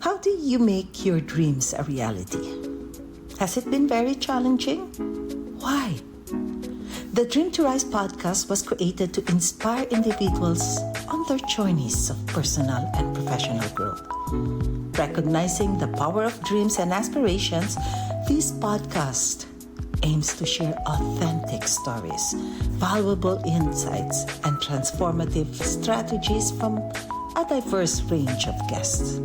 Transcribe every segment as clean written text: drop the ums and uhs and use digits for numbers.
How do you make your dreams a reality? Has it been very challenging? Why? The Dream to Rise podcast was created to inspire individuals on their journeys of personal and professional growth. Recognizing the power of dreams and aspirations, this podcast aims to share authentic stories, valuable insights, and transformative strategies from a diverse range of guests.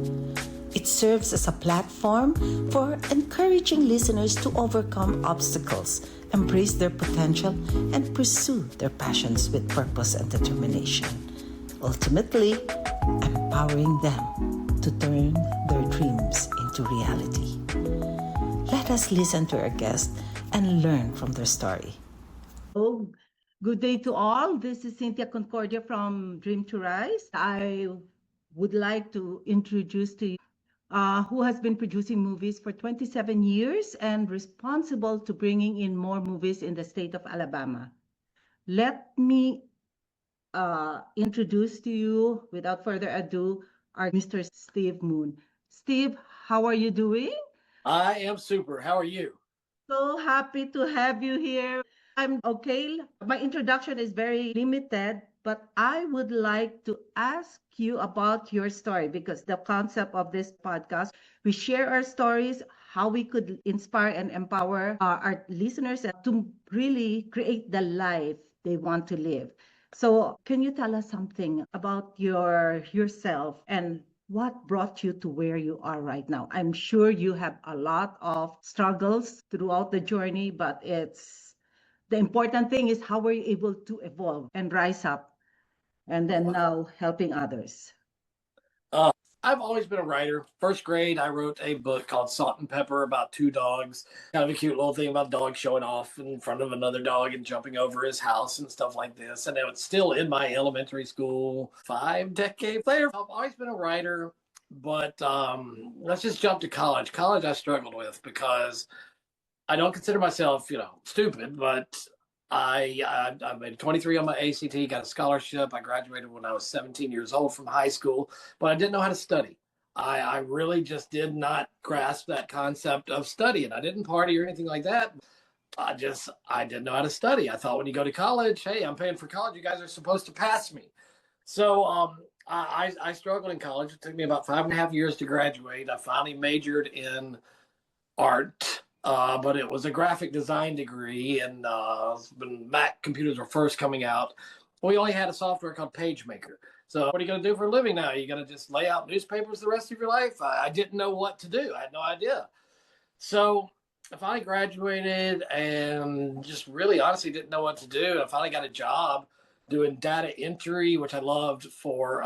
It serves as a platform for encouraging listeners to overcome obstacles, embrace their potential, and pursue their passions with purpose and determination, ultimately empowering them to turn their dreams into reality. Let us listen to our guests and learn from their story. Oh, good day to all. This is Cynthia Concordia from Dream to Rise. I would like to introduce to you who has been producing movies for 27 years and responsible to bringing in more movies in the state of Alabama. Let me introduce to you, without further ado, our Mr. Steve Moon. Steve, how are you doing? I am super. How are you? So happy to have you here. I'm okay. My introduction is very limited, but I would like to ask you about your story because the concept of this podcast, we share our stories, how we could inspire and empower our listeners to really create the life they want to live. So, can you tell us something about yourself and what brought you to where you are right now? I'm sure you have a lot of struggles throughout the journey, but it's the important thing is how were you able to evolve and rise up and then now helping others? Uh, I've always been a writer. First grade, I wrote a book called Salt and Pepper about two dogs. Kind of a cute little thing about dogs showing off in front of another dog and jumping over his house and stuff like this. And it's still in my elementary school 5 decades later. I've always been a writer, but let's just jump to college. College I struggled with because I don't consider myself, stupid, but I made 23 on my ACT, got a scholarship. I graduated when I was 17 years old from high school, but I didn't know how to study. I really just did not grasp that concept of studying. I didn't party or anything like that. I didn't know how to study. I thought when you go to college, hey, I'm paying for college. You guys are supposed to pass me. So I struggled in college. It took me about 5.5 years to graduate. I finally majored in art, but it was a graphic design degree. And when Mac computers were first coming out, we only had a software called PageMaker. So what are you going to do for a living now? Are you going to just lay out newspapers the rest of your life? I didn't know what to do. I had no idea. So I finally graduated and just really honestly didn't know what to do. I finally got a job doing data entry, which I loved, for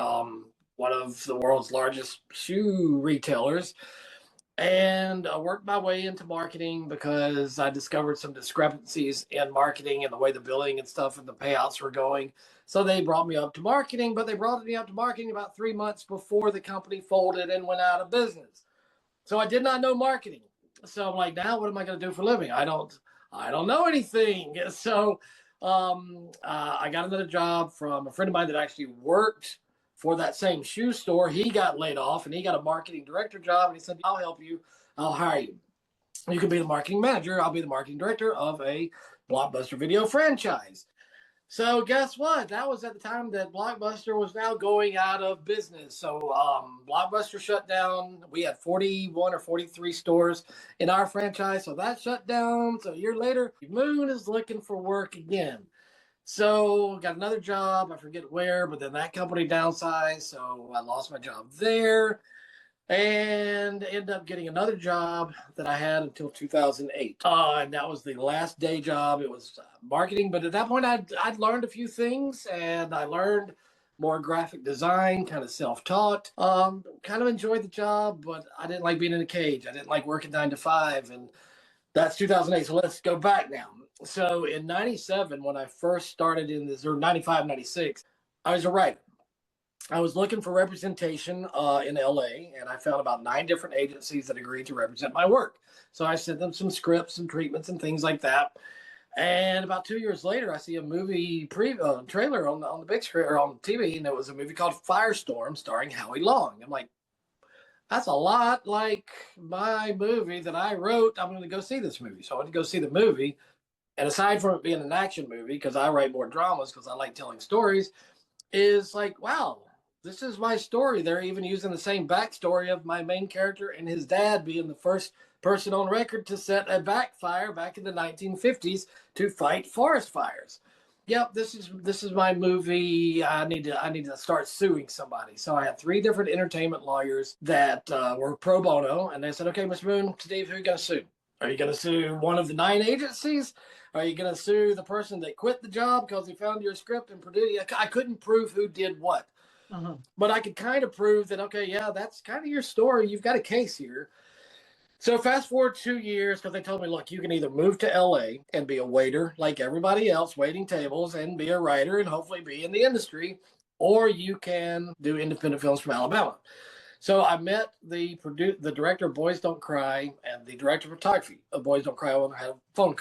one of the world's largest shoe retailers. And I worked my way into marketing because I discovered some discrepancies in marketing and the way the billing and stuff and the payouts were going. So they brought me up to marketing, but they brought me up to marketing about 3 months before the company folded and went out of business. So I did not know marketing. So I'm like, now what am I going to do for a living? I don't know anything. So I got another job from a friend of mine that actually worked for that same shoe store. He got laid off and he got a marketing director job. And he said, I'll help you. I'll hire you. You can be the marketing manager. I'll be the marketing director of a Blockbuster video franchise. So guess what? That was at the time that Blockbuster was now going out of business. So Blockbuster shut down. We had 41 or 43 stores in our franchise. So that shut down. So a year later, Moon is looking for work again. So got another job. I forget where, but then that company downsized. So I lost my job there and ended up getting another job that I had until 2008. And that was the last day job. It was marketing, but at that point I'd learned a few things, and I learned more graphic design, kind of self-taught. Kind of enjoyed the job, but I didn't like being in a cage. I didn't like working 9 to 5, and that's 2008. So let's go back now. So in 97, when I first started in this, or 95, 96, I was a writer. I was looking for representation in LA, and I found about 9 different agencies that agreed to represent my work. So I sent them some scripts and treatments and things like that. And about 2 years later, I see a movie trailer on the big screen or on TV, and it was a movie called Firestorm starring Howie Long. I'm like, that's a lot like my movie that I wrote. I'm going to go see this movie. So I went to go see the movie. And aside from it being an action movie, because I write more dramas because I like telling stories, is like, wow, this is my story. They're even using the same backstory of my main character and his dad being the first person on record to set a backfire back in the 1950s to fight forest fires. Yep, this is my movie. I need to start suing somebody. So I had three different entertainment lawyers that were pro bono, and they said, "Okay, Mr. Moon, Steve, who are you going to sue? Are you going to sue one of the 9 agencies? Are you going to sue the person that quit the job because he found your script and produced it?" I couldn't prove who did what, but I could kind of prove that, okay, yeah, that's kind of your story. You've got a case here. So fast forward 2 years, because they told me, look, you can either move to LA and be a waiter like everybody else, waiting tables, and be a writer and hopefully be in the industry, or you can do independent films from Alabama. So I met the director of Boys Don't Cry and the director of photography of Boys Don't Cry. I had a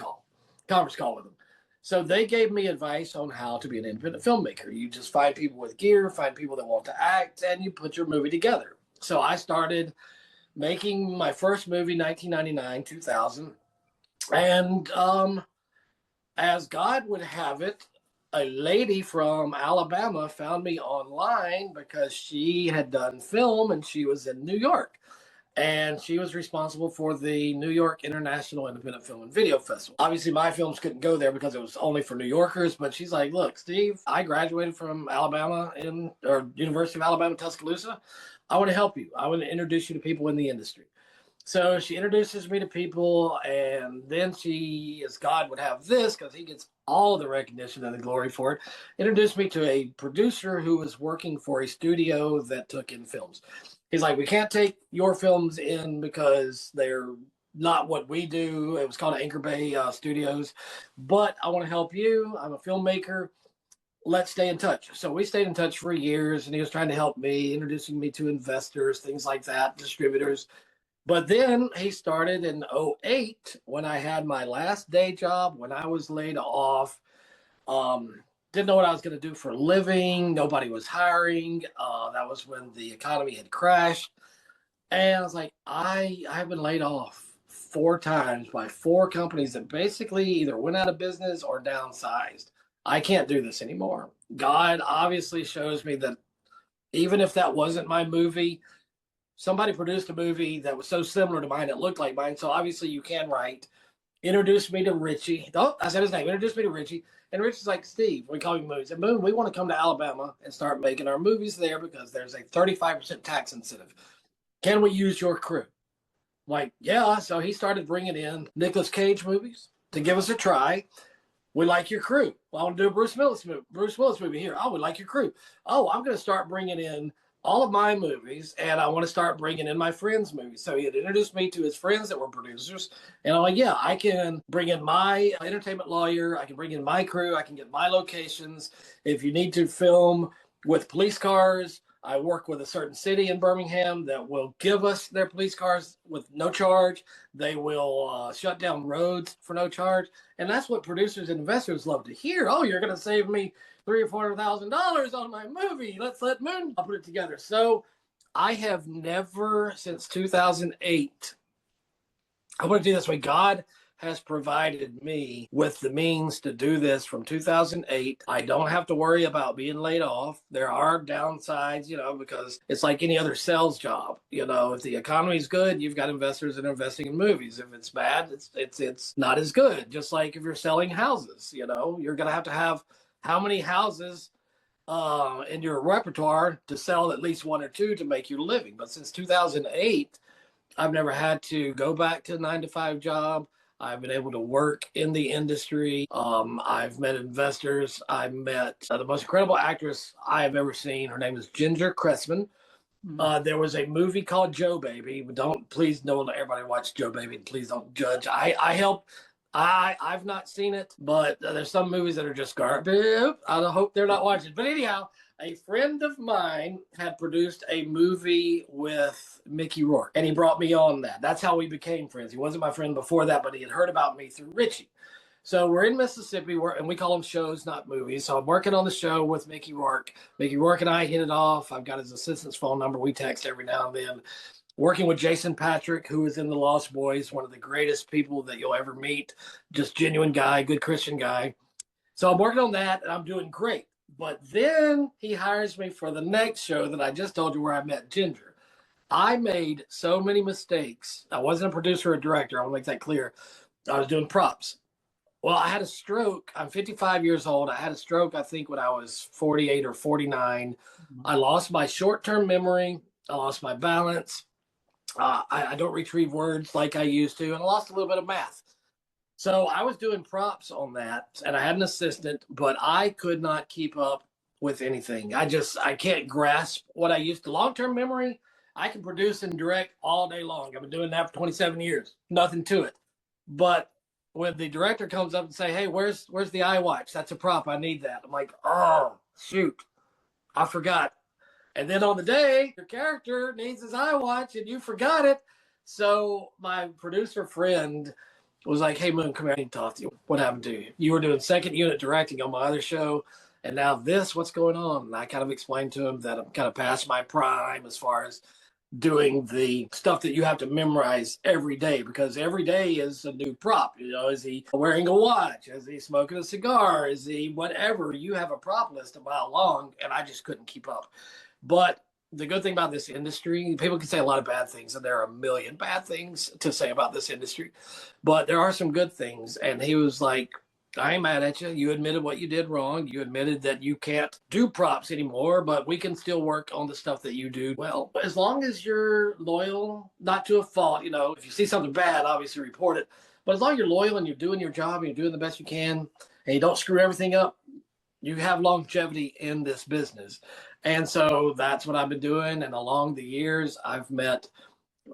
conference call with them. So they gave me advice on how to be an independent filmmaker. You just find people with gear, find people that want to act, and you put your movie together. So I started making my first movie 1999, 2000. And as God would have it, a lady from Alabama found me online because she had done film and she was in New York. And she was responsible for the New York International Independent Film and Video Festival. Obviously, my films couldn't go there because it was only for New Yorkers. But she's like, "Look, Steve, I graduated from Alabama or University of Alabama, Tuscaloosa. I want to help you. I want to introduce you to people in the industry." So she introduces me to people, and then she, as God would have this, because he gets all the recognition and the glory for it, introduced me to a producer who was working for a studio that took in films. He's like, "We can't take your films in because they're not what we do." It was called Anchor Bay Studios, but I want to help you. I'm a filmmaker. Let's stay in touch. So we stayed in touch for years, and he was trying to help me, introducing me to investors, things like that, distributors. But then he started in '08 when I had my last day job, when I was laid off. Didn't know what I was going to do for a living. Nobody was hiring. That was when the economy had crashed. And I was like, I've been laid off 4 times by 4 companies that basically either went out of business or downsized. I can't do this anymore. God obviously shows me that even if that wasn't my movie, somebody produced a movie that was so similar to mine, it looked like mine. So obviously you can write. Introduced me to Richie. Oh, I said his name. Introduced me to Richie. And Richie's like, "Steve, we call you movies. And Moon, we want to come to Alabama and start making our movies there because there's a 35% tax incentive. Can we use your crew?" I'm like, yeah. So he started bringing in Nicolas Cage movies to give us a try. "We like your crew." "Well, I want to do a Bruce Willis movie here." "Oh, we like your crew." "Oh, I'm going to start bringing in all of my movies, and I want to start bringing in my friends' movies." So he had introduced me to his friends that were producers, and I'm like, yeah, I can bring in my entertainment lawyer, I can bring in my crew, I can get my locations. If you need to film with police cars, I work with a certain city in Birmingham that will give us their police cars with no charge. They will shut down roads for no charge. And that's what producers and investors love to hear. "Oh, you're going to save me $300,000 or $400,000 on my movie. Let's let Moon put it together." So I have never, since 2008, I want to do this way. God has provided me with the means to do this from 2008. I don't have to worry about being laid off. There are downsides, because it's like any other sales job. If the economy is good, you've got investors that are investing in movies. If it's bad, it's not as good. Just like if you're selling houses, you're going to have how many houses in your repertoire to sell at least one or two to make your living. But since 2008, I've never had to go back to a 9 to 5 job. I've been able to work in the industry. I've met investors. I met the most incredible actress I have ever seen. Her name is Ginger Cressman. There was a movie called Joe Baby. Please, no one, everybody watch Joe Baby. Please don't judge. I help. I've not seen it, but there's some movies that are just garbage. I hope they're not watching. But anyhow, a friend of mine had produced a movie with Mickey Rourke, and he brought me on that. That's how we became friends. He wasn't my friend before that, but he had heard about me through Richie. So we're in Mississippi, and we call them shows, not movies. So I'm working on the show with Mickey Rourke. Mickey Rourke and I hit it off. I've got his assistant's phone number. We text every now and then. working with Jason Patrick, who is in The Lost Boys, one of the greatest people that you'll ever meet, just genuine guy, good Christian guy. So I'm working on that and I'm doing great. But then he hires me for the next show that I just told you where I met Ginger. I made so many mistakes. I wasn't a producer or director. I want to make that clear. I was doing props. Well, I had a stroke. I'm 55 years old. I had a stroke, I think, when I was 48 or 49. I lost my short-term memory. I lost my balance. I don't retrieve words like I used to, and I lost a little bit of math. So I was doing props on that, and I had an assistant, but I could not keep up with anything. I can't grasp what I used to. Long-term memory, I can produce and direct all day long. I've been doing that for 27 years. Nothing to it. But when the director comes up and say, "Hey, where's the iWatch? That's a prop. I need that." I'm like, "Oh, shoot. I forgot." And then on the day, your character needs his iWatch and you forgot it. So my producer friend was like, "Hey, Moon, come here. I need to talk to you. What happened to you? You were doing second unit directing on my other show. And now what's going on?" And I kind of explained to him that I'm kind of past my prime as far as doing the stuff that you have to memorize every day, because every day is a new prop. Is he wearing a watch? Is he smoking a cigar? Is he whatever? You have a prop list a mile long, and I just couldn't keep up. But the good thing about this industry, people can say a lot of bad things, and there are a million bad things to say about this industry, but there are some good things. And he was like, "I ain't mad at you. You admitted what you did wrong. You admitted that you can't do props anymore, but we can still work on the stuff that you do well. As long as you're loyal, not to a fault, if you see something bad, obviously report it. But as long as you're loyal and you're doing your job and you're doing the best you can, and you don't screw everything up, you have longevity in this business." And so that's what I've been doing. And along the years, I've met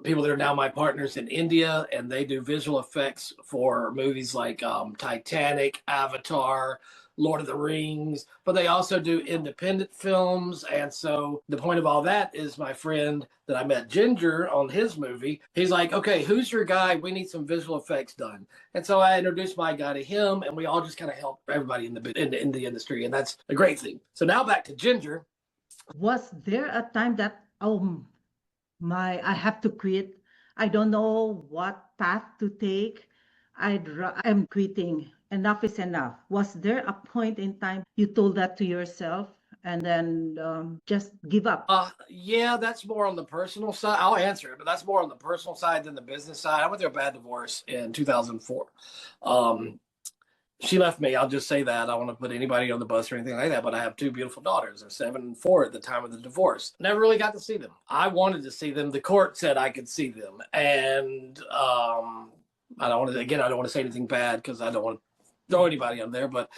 people that are now my partners in India, and they do visual effects for movies like Titanic, Avatar, Lord of the Rings, but they also do independent films. And so the point of all that is my friend that I met, Ginger, on his movie, he's like, "Okay, who's your guy? We need some visual effects done." And so I introduced my guy to him, and we all just kind of help everybody in the industry. And that's a great thing. So now back to Ginger. Was there a time that, oh I have to quit? I don't know what path to take. I'm quitting. Enough is enough. Was there a point in time you told that to yourself and then just give up? Yeah, that's more on the personal side. I'll answer it, but that's more on the personal side than the business side. I went through a bad divorce in 2004. She left me. I'll just say that. I don't want to put anybody on the bus or anything like that, but I have two beautiful daughters. They're 7 and 4 at the time of the divorce. Never really got to see them. I wanted to see them. The court said I could see them. And I don't want to say anything bad because I don't want to throw anybody on there, but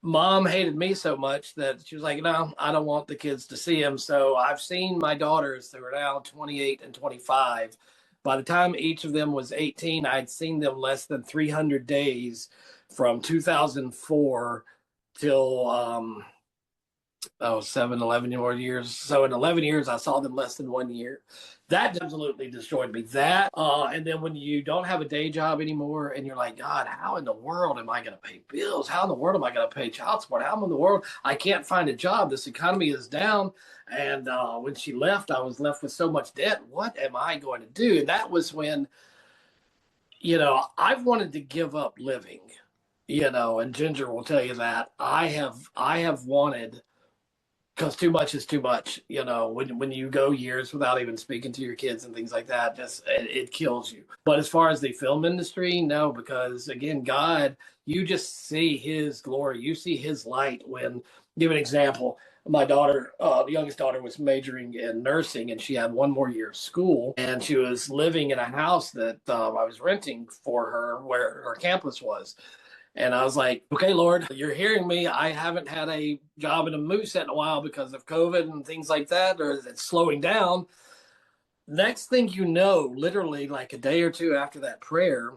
Mom hated me so much that she was like, "No, I don't want the kids to see him." So I've seen my daughters. They were now 28 and 25. By the time each of them was 18, I'd seen them less than 300 days from 2004 till 11 more years. So in 11 years, I saw them less than 1 year. That absolutely destroyed me. And then when you don't have a day job anymore and you're like, "God, how in the world am I going to pay bills? How in the world am I going to pay child support? How in the world I can't find a job? This economy is down." And when she left, I was left with so much debt. What am I going to do? And that was when, I've wanted to give up living, and Ginger will tell you that I have wanted, because too much is too much. When you go years without even speaking to your kids and things like that, just it kills you. But as far as the film industry, no, because again, God, you just see his glory, you see his light. When, give an example, my daughter, the youngest daughter, was majoring in nursing, and she had one more year of school, and she was living in a house that I was renting for her where her campus was. And I was like, "Okay, Lord, you're hearing me. I haven't had a job in a movie set in a while because of COVID and things like that, or it's slowing down." Next thing you know, literally like a day or two after that prayer,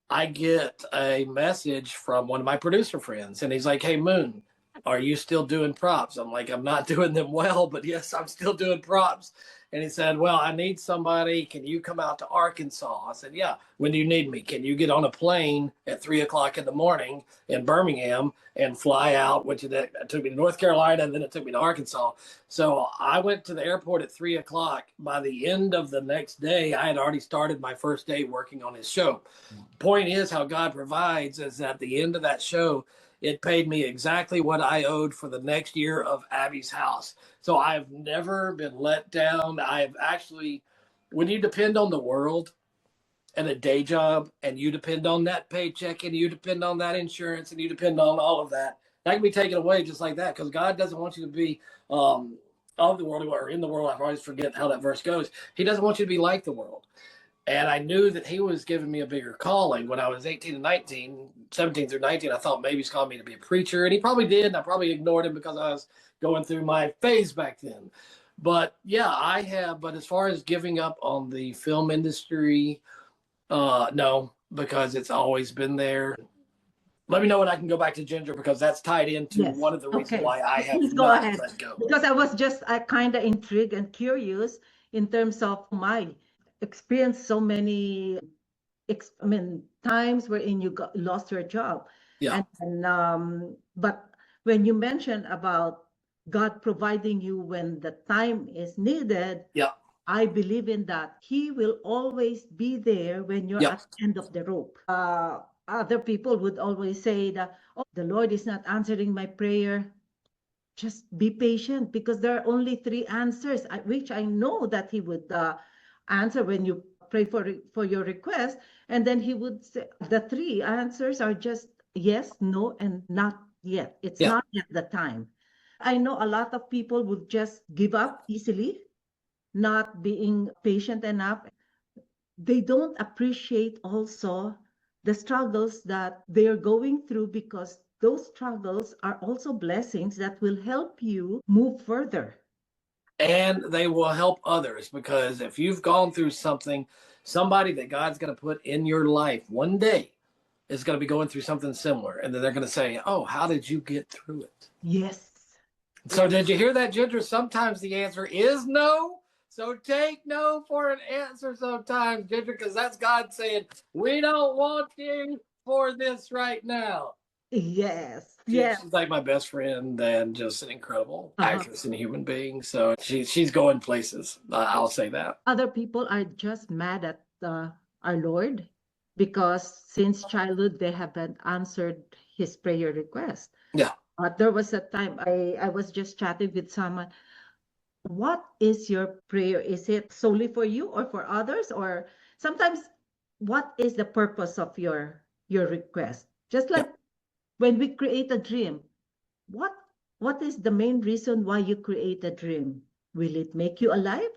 I get a message from one of my producer friends. And he's like, "Hey, Moon, are you still doing props?" I'm like, "I'm not doing them well, but yes, I'm still doing props." And he said, well, I need somebody. Can you come out to Arkansas? I said, yeah. When do you need me? Can you get on a plane at 3:00 in the morning in Birmingham and fly out? Which it took me to North Carolina, and then it took me to Arkansas. So I went to the airport at 3:00. By the end of the next day, I had already started my first day working on his show. Point is, how God provides is at the end of that show, it paid me exactly what I owed for the next year of Abby's house. So I've never been let down. I've actually, when you depend on the world and a day job, and you depend on that paycheck, and you depend on that insurance, and you depend on all of that, that can be taken away just like that, because God doesn't want you to be of the world or in the world. I always forget how that verse goes. He doesn't want you to be like the world. And I knew that he was giving me a bigger calling when I was 18 and 19, 17 through 19. I thought maybe he's calling me to be a preacher. And he probably did. And I probably ignored him because I was going through my phase back then. But yeah, I have. But as far as giving up on the film industry, no, because it's always been there. Let me know when I can go back to Ginger, because that's tied into Yes. one of the reasons Okay. why I have Please go not ahead. let go. Because I was just kind of intrigued and curious in terms of my experience. So many, times wherein you lost your job. Yeah. But when you mentioned about God providing you when the time is needed, Yeah. I believe in that. He will always be there when you're Yeah. at the end of the rope. Other people would always say that, oh, the Lord is not answering my prayer. Just be patient, because there are only three answers, which I know that he would answer when you pray for your request. And then he would say the three answers are just yes, no, and not yet. It's Yeah. not yet the time. I know a lot of people would just give up easily, not being patient enough. They don't appreciate also the struggles that they're going through, because those struggles are also blessings that will help you move further. And they will help others, because if you've gone through something, somebody that God's going to put in your life one day is going to be going through something similar, and then they're going to say, oh, how did you get through it? Yes. So did you hear that, Ginger? Sometimes the answer is no. So take no for an answer sometimes, Ginger, because that's God saying, we don't want you for this right now. Yes. Yes. She's like my best friend and just an incredible Uh-huh. actress and human being. So she's going places. I'll say that. Other people are just mad at our Lord, because since childhood they haven't answered his prayer request. Yeah. There was a time I was just chatting with someone. What is your prayer? Is it solely for you or for others? Or sometimes, what is the purpose of your request? Just like when we create a dream, what what is the main reason why you create a dream? Will it make you alive?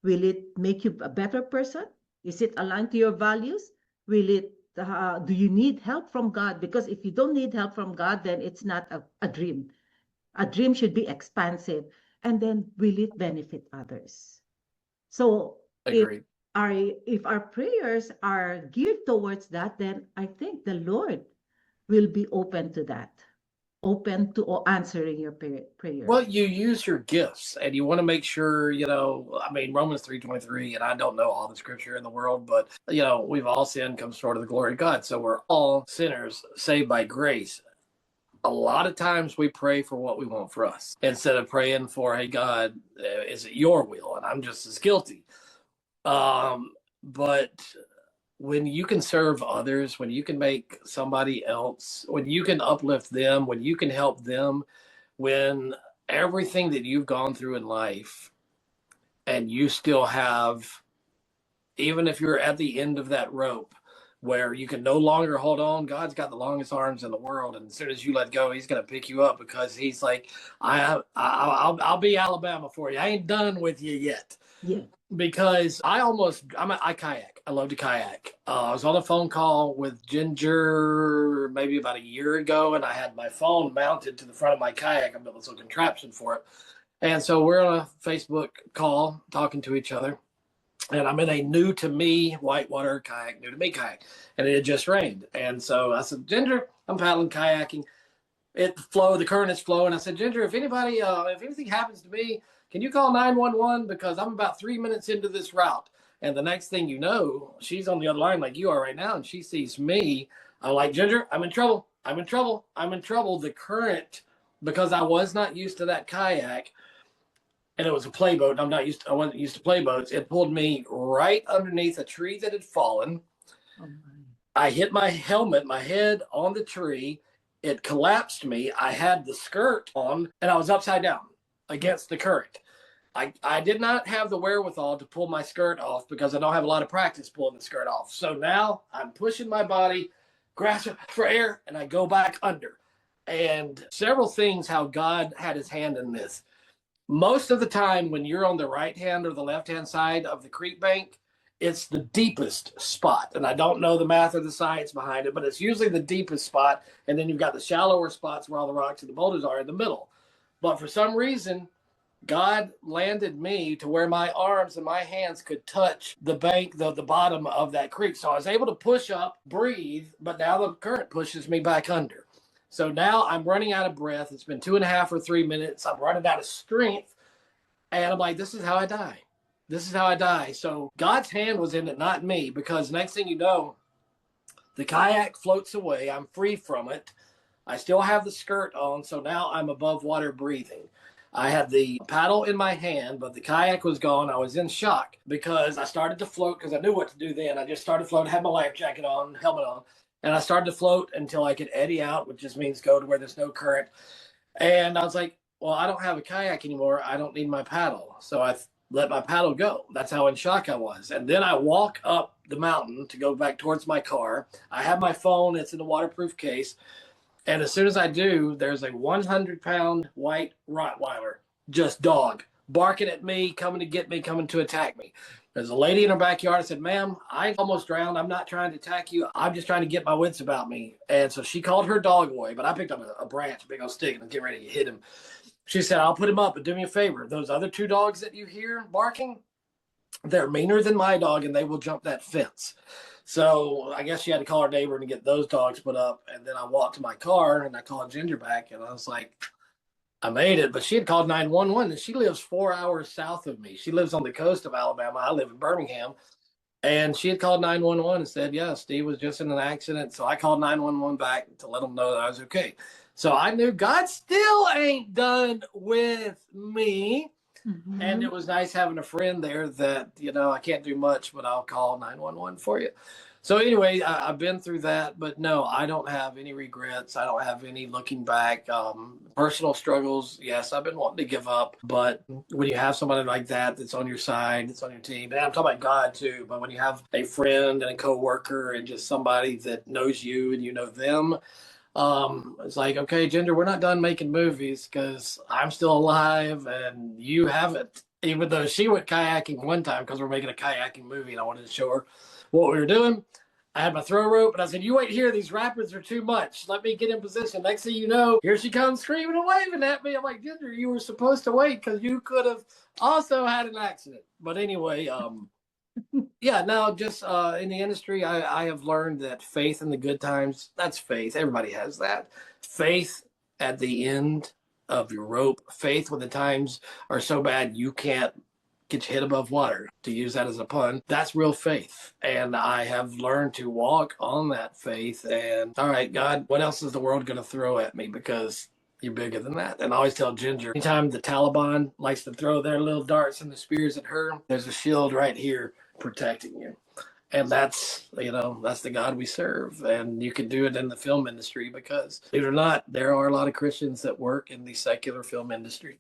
Will it make you a better person? Is it aligned to your values? Will it do you need help from God? Because if you don't need help from God, then it's not a dream. A dream should be expansive. And then will it benefit others? So Agreed. if our prayers are geared towards that, then I think the Lord will be open to that, open to answering your prayer. Well, you use your gifts, and you want to make sure, Romans 3:23, and I don't know all the scripture in the world, but, we've all sinned, come short of the glory of God. So we're all sinners saved by grace. A lot of times we pray for what we want for us instead of praying for, hey, God, is it your will? And I'm just as guilty. But when you can serve others, when you can make somebody else, when you can uplift them, when you can help them, when everything that you've gone through in life, and you still have, even if you're at the end of that rope where you can no longer hold on, God's got the longest arms in the world, and as soon as you let go, He's going to pick you up, because He's like, I'll be Alabama for you. I ain't done with you yet. Yeah. Because I kayak. I love to kayak. I was on a phone call with Ginger maybe about a year ago, and I had my phone mounted to the front of my kayak. I built this little contraption for it. And so we're on a Facebook call talking to each other. And I'm in a new to me whitewater kayak, new to me kayak. And it had just rained. And so I said, Ginger, I'm paddling, kayaking. The current is flowing. I said, Ginger, if anything happens to me, can you call 911 because I'm about 3 minutes into this route. And the next thing you know, she's on the other line like you are right now, and she sees me. I'm like, Ginger, I'm in trouble. I'm in trouble. I'm in trouble. The current, because I was not used to that kayak, and it was a playboat. I wasn't used to playboats. It pulled me right underneath a tree that had fallen. Oh my. I hit my helmet, my head on the tree. It collapsed me. I had the skirt on, and I was upside down against the current. I did not have the wherewithal to pull my skirt off because I don't have a lot of practice pulling the skirt off. So now I'm pushing my body, grasping for air, and I go back under. And several things how God had his hand in this. Most of the time when you're on the right hand or the left hand side of the creek bank, it's the deepest spot. And I don't know the math or the science behind it, but it's usually the deepest spot. And then you've got the shallower spots where all the rocks and the boulders are in the middle. But for some reason, God landed me to where my arms and my hands could touch the bank, the bottom of that creek. So I was able to push up, breathe, but now the current pushes me back under. So now I'm running out of breath. It's been 2.5 or 3 minutes. I'm running out of strength. And I'm like, this is how I die. This is how I die. So God's hand was in it, not me, because next thing you know, the kayak floats away. I'm free from it. I still have the skirt on. So now I'm above water breathing. I had the paddle in my hand, but the kayak was gone. I was in shock because I started to float because I knew what to do then. I just started floating, had my life jacket on, helmet on, and I started to float until I could eddy out, which just means go to where there's no current. And I was like, well, I don't have a kayak anymore. I don't need my paddle. So I let my paddle go. That's how in shock I was. And then I walk up the mountain to go back towards my car. I have my phone. It's in a waterproof case. And as soon as I do, there's a 100-pound white Rottweiler, just dog, barking at me, coming to get me, coming to attack me. There's a lady in her backyard. I said, ma'am, I almost drowned. I'm not trying to attack you. I'm just trying to get my wits about me. And so she called her dog away, but I picked up a branch, a big old stick, and get ready to hit him. She said, I'll put him up, but do me a favor. Those other 2 dogs that you hear barking, they're meaner than my dog, and they will jump that fence. So I guess she had to call her neighbor to get those dogs put up. And then I walked to my car and I called Ginger back, and I was like, I made it. But she had called 911, and she lives 4 hours south of me. She lives on the coast of Alabama. I live in Birmingham. And she had called 911 and said, yeah, Steve was just in an accident. So I called 911 back to let them know that I was okay. So I knew God still ain't done with me. Mm-hmm. And it was nice having a friend there that, I can't do much, but I'll call 911 for you. So anyway, I've been through that, but no, I don't have any regrets. I don't have any looking back. Personal struggles, yes, I've been wanting to give up, but when you have somebody like that that's on your side, that's on your team, and I'm talking about God too, but when you have a friend and a coworker and just somebody that knows you and you know them, it's like, okay, Ginger, we're not done making movies because I'm still alive and you haven't. Even though she went kayaking one time because we're making a kayaking movie and I wanted to show her what we were doing. I had my throw rope and I said, you wait here. These rapids are too much. Let me get in position. Next thing you know, here she comes screaming and waving at me. I'm like, Ginger, you were supposed to wait because you could have also had an accident. But anyway, yeah, no, just in the industry, I have learned that faith in the good times, that's faith. Everybody has that. Faith at the end of your rope, faith when the times are so bad you can't get your head above water, to use that as a pun. That's real faith. And I have learned to walk on that faith. And all right, God, what else is the world going to throw at me? Because you're bigger than that. And I always tell Ginger, anytime the Taliban likes to throw their little darts and the spears at her, there's a shield right here protecting you. And that's the God we serve. And you can do it in the film industry because, believe it or not, there are a lot of Christians that work in the secular film industry.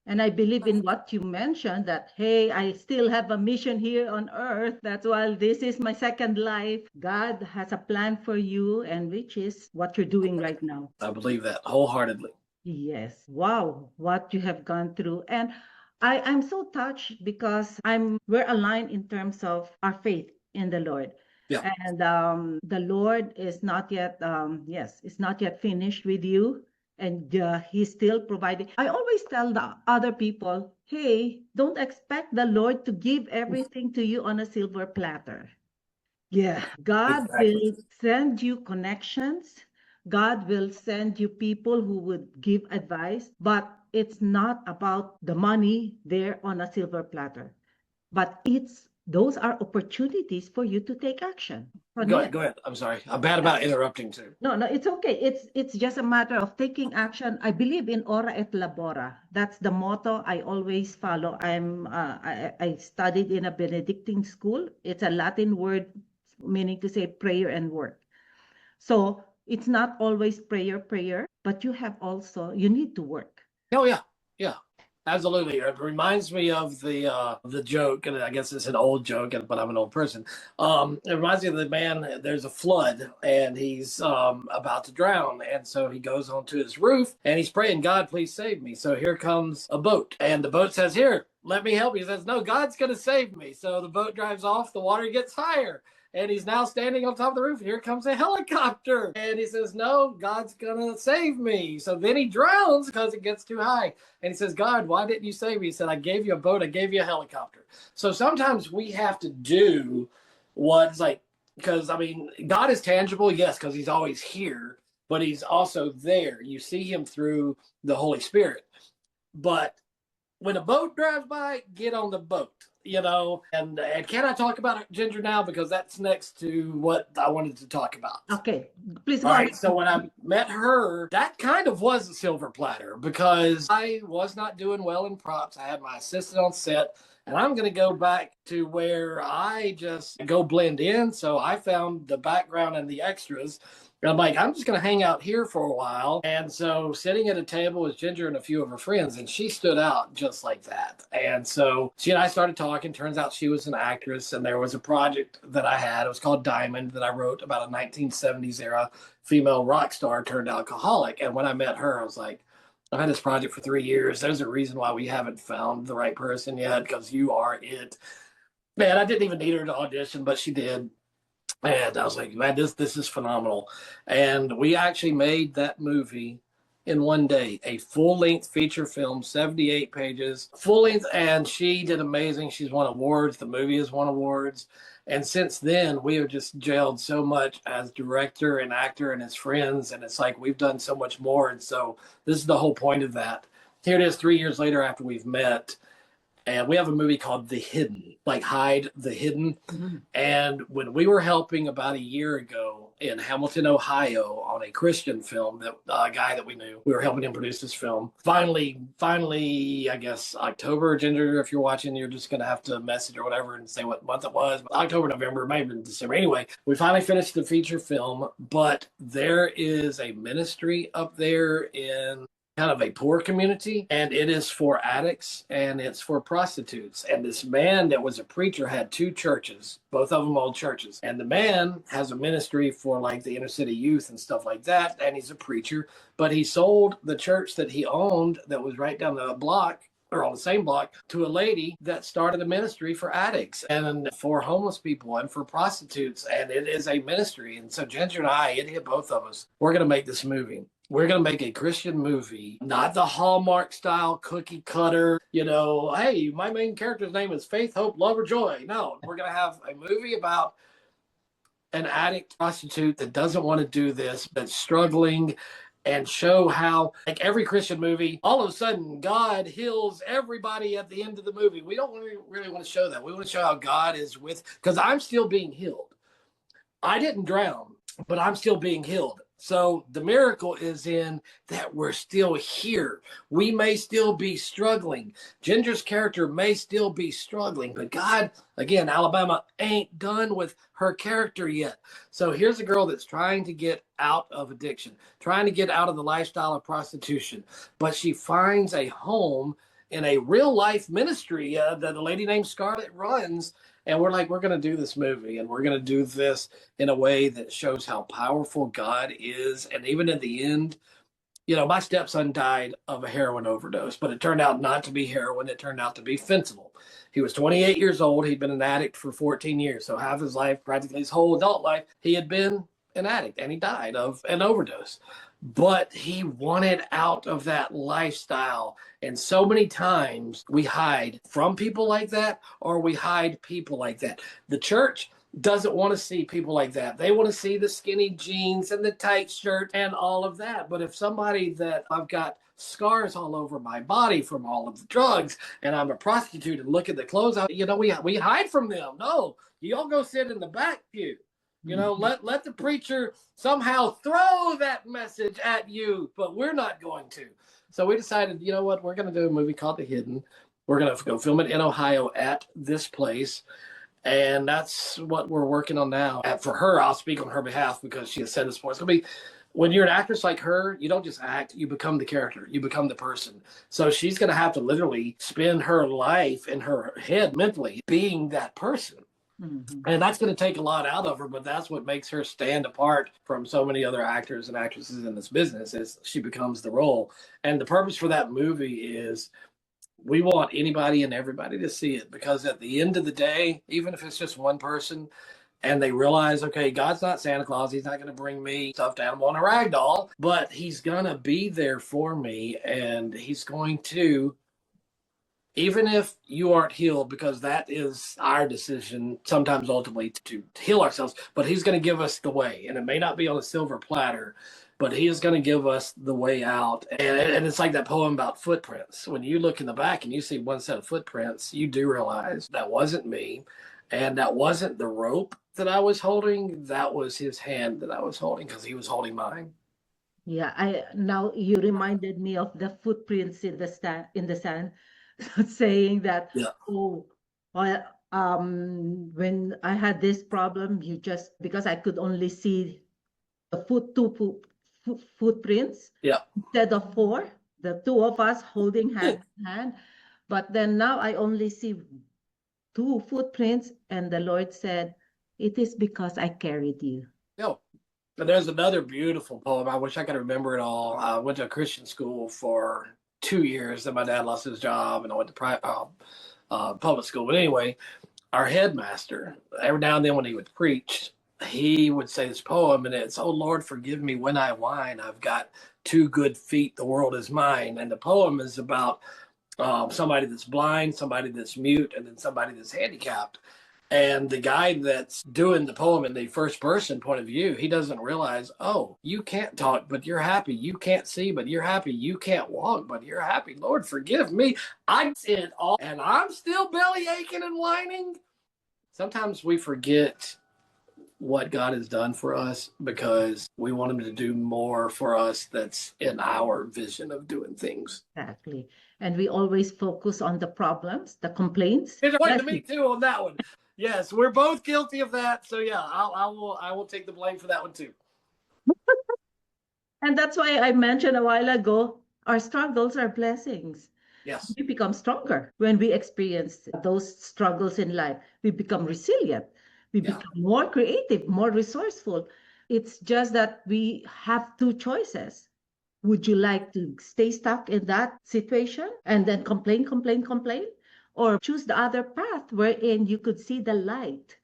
And I believe in what you mentioned that, hey, I still have a mission here on earth. That's why this is my second life. God has a plan for you, and which is what you're doing right now. I believe that wholeheartedly. Yes. Wow. What you have gone through. And I'm so touched because we're aligned in terms of our faith in the Lord. Yeah. And the Lord is not yet, it's not yet finished with you. And he's still providing. I always tell the other people, hey, don't expect the Lord to give everything to you on a silver platter. Yeah, God will send you connections. God will send you people who would give advice, but it's not about the money there on a silver platter, but those are opportunities for you to take action on Go it. ahead. Go ahead. I'm sorry. I'm bad about interrupting too. No, no, it's okay. It's just a matter of taking action. I believe in ora et labora. That's the motto I always follow. I studied in a Benedictine school. It's a Latin word meaning to say prayer and work. So it's not always prayer, but you need to work. Oh yeah, yeah, absolutely. It reminds me of the joke, and I guess it's an old joke, but I'm an old person. It reminds me of the man. There's a flood, and he's about to drown, and so he goes onto his roof, and he's praying, "God, please save me." So here comes a boat, and the boat says, "Here, let me help you." He says, "No, God's going to save me." So the boat drives off. The water gets higher. And he's now standing on top of the roof. Here comes a helicopter. And he says, "No, God's going to save me." So then he drowns because it gets too high. And he says, "God, why didn't you save me?" He said, "I gave you a boat. I gave you a helicopter." So sometimes we have to do what's like, because I mean, God is tangible, yes, because he's always here, but he's also there. You see him through the Holy Spirit. But when a boat drives by, get on the boat, And can I talk about Ginger now? Because that's next to what I wanted to talk about. Okay, please All go right. ahead. So when I met her, that kind of was a silver platter because I was not doing well in props. I had my assistant on set. And I'm going to go back to where I just go blend in. So I found the background and the extras. And I'm like, I'm just going to hang out here for a while. And so sitting at a table with Ginger and a few of her friends, and she stood out just like that. And so she and I started talking. Turns out she was an actress, and there was a project that I had. It was called Diamond that I wrote about a 1970s era female rock star turned alcoholic. And when I met her, I was like, I've had this project for 3 years. There's a reason why we haven't found the right person yet, because you are it. Man, I didn't even need her to audition, but she did. And I was like, man, this is phenomenal. And we actually made that movie in one day, a full-length feature film, 78 pages, full length, and she did amazing. She's won awards. The movie has won awards. And since then, we have just gelled so much as director and actor and as friends. And it's like we've done so much more. And so this is the whole point of that. Here it is 3 years later after we've met. And we have a movie called The Hidden, like Hide the Hidden. Mm-hmm. And when we were helping about a year ago in Hamilton, Ohio, on a Christian film, that a guy that we knew, we were helping him produce this film. Finally, I guess October, Ginger, if you're watching, you're just going to have to message or whatever and say what month it was. October, November, maybe December. Anyway, we finally finished the feature film, but there is a ministry up there in kind of a poor community, and it is for addicts and it's for prostitutes. And this man that was a preacher had two churches, both of them old churches. And the man has a ministry for like the inner city youth and stuff like that. And he's a preacher, but he sold the church that he owned that was right down the block, or on the same block, to a lady that started a ministry for addicts and for homeless people and for prostitutes. And it is a ministry. And so Ginger and I, it hit both of us. We're going to make this movie. We're going to make a Christian movie, not the Hallmark style cookie cutter, hey, my main character's name is Faith, Hope, Love, or Joy. No, we're going to have a movie about an addict prostitute that doesn't want to do this, that's struggling, and show how, like every Christian movie, all of a sudden God heals everybody at the end of the movie. We don't really want to show that. We want to show how God is because I'm still being healed. I didn't drown, but I'm still being healed. So the miracle is in that we're still here. We may still be struggling. Ginger's character may still be struggling, but God, again, Alabama ain't done with her character yet. So here's a girl that's trying to get out of addiction, trying to get out of the lifestyle of prostitution, but she finds a home in a real life ministry that a lady named Scarlett runs. And we're like, we're going to do this movie, and we're going to do this in a way that shows how powerful God is. And even in the end, my stepson died of a heroin overdose, but it turned out not to be heroin. It turned out to be fentanyl. He was 28 years old. He'd been an addict for 14 years. So half his life, practically his whole adult life, he had been an addict, and he died of an overdose. But he wanted out of that lifestyle. And so many times we hide from people like that, or we hide people like that. The church doesn't want to see people like that. They want to see the skinny jeans and the tight shirt and all of that. But if somebody that I've got scars all over my body from all of the drugs, and I'm a prostitute, and look at the clothes. We hide from them. No, you all go sit in the back pew. Let the preacher somehow throw that message at you, but we're not going to. So we decided, you know what, we're going to do a movie called The Hidden. We're going to go film it in Ohio at this place. And that's what we're working on now. And for her, I'll speak on her behalf because she has said this before. It's going to be, when you're an actress like her, you don't just act, you become the character, you become the person. So she's going to have to literally spend her life in her head mentally being that person. Mm-hmm. And that's going to take a lot out of her, but that's what makes her stand apart from so many other actors and actresses in this business, is she becomes the role. And the purpose for that movie is we want anybody and everybody to see it, because at the end of the day, even if it's just one person and they realize, okay, God's not Santa Claus, he's not going to bring me stuffed animal and a rag doll, but he's going to be there for me, and he's going to, even if you aren't healed, because that is our decision sometimes ultimately to heal ourselves, but he's going to give us the way, and it may not be on a silver platter, but he is going to give us the way out. And it's like that poem about footprints. When you look in the back and you see one set of footprints, you do realize that wasn't me, and that wasn't the rope that I was holding. That was his hand that I was holding, because he was holding mine. Yeah, now you reminded me of the footprints in the sand, saying that, Yeah. oh, well, when I had this problem, because I could only see the footprints, Yeah. instead of four, the two of us holding hand in hand. But then now I only see two footprints, and the Lord said, it is because I carried you. No. But there's another beautiful poem. I wish I could remember it all. I went to a Christian school for 2 years. Then my dad lost his job, and I went to public school. But anyway, our headmaster, every now and then when he would preach, he would say this poem, and it's, "Oh Lord, forgive me when I whine. I've got 2 good feet. The world is mine." And the poem is about somebody that's blind, somebody that's mute, and then somebody that's handicapped. And the guy that's doing the poem in the first person point of view, he doesn't realize, oh, you can't talk, but you're happy. You can't see, but you're happy. You can't walk, but you're happy. Lord, forgive me. I did it all, and I'm still belly aching and whining. Sometimes we forget what God has done for us because we want him to do more for us that's in our vision of doing things. Exactly. And we always focus on the problems, the complaints. There's a point to me too on that one. Yes, we're both guilty of that. So yeah, I will take the blame for that one too. And that's why I mentioned a while ago, our struggles are blessings. Yes. We become stronger when we experience those struggles in life. We become resilient. We become more creative, more resourceful. It's just that we have two choices. Would you like to stay stuck in that situation and then complain? Or choose the other path wherein you could see the light,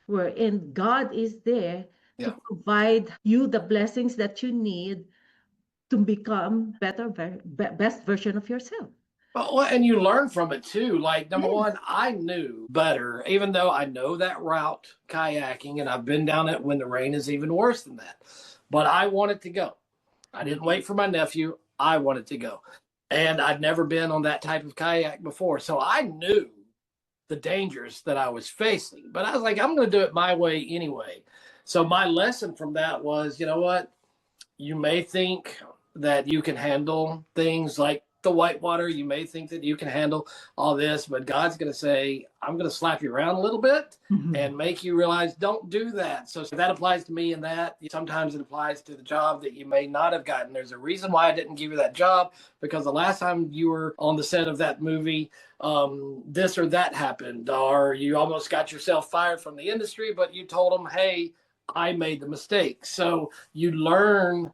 wherein God is there to provide you the blessings that you need to become best version of yourself. Well, and you learn from it too. Like, number one, I knew better, even though I know that route kayaking, and I've been down it when the rain is even worse than that. But I wanted to go. I didn't wait for my nephew. I wanted to go. And I'd never been on that type of kayak before. So I knew the dangers that I was facing. But I was like, I'm going to do it my way anyway. So my lesson from that was, you know what? You may think that you can handle things like the whitewater. You may think that you can handle all this, but God's going to say, I'm going to slap you around a little bit and make you realize, don't do that. So that applies to me in that. Sometimes it applies to the job that you may not have gotten. There's a reason why I didn't give you that job, because the last time you were on the set of that movie, this or that happened, or you almost got yourself fired from the industry, but you told them, hey, I made the mistake. So you learn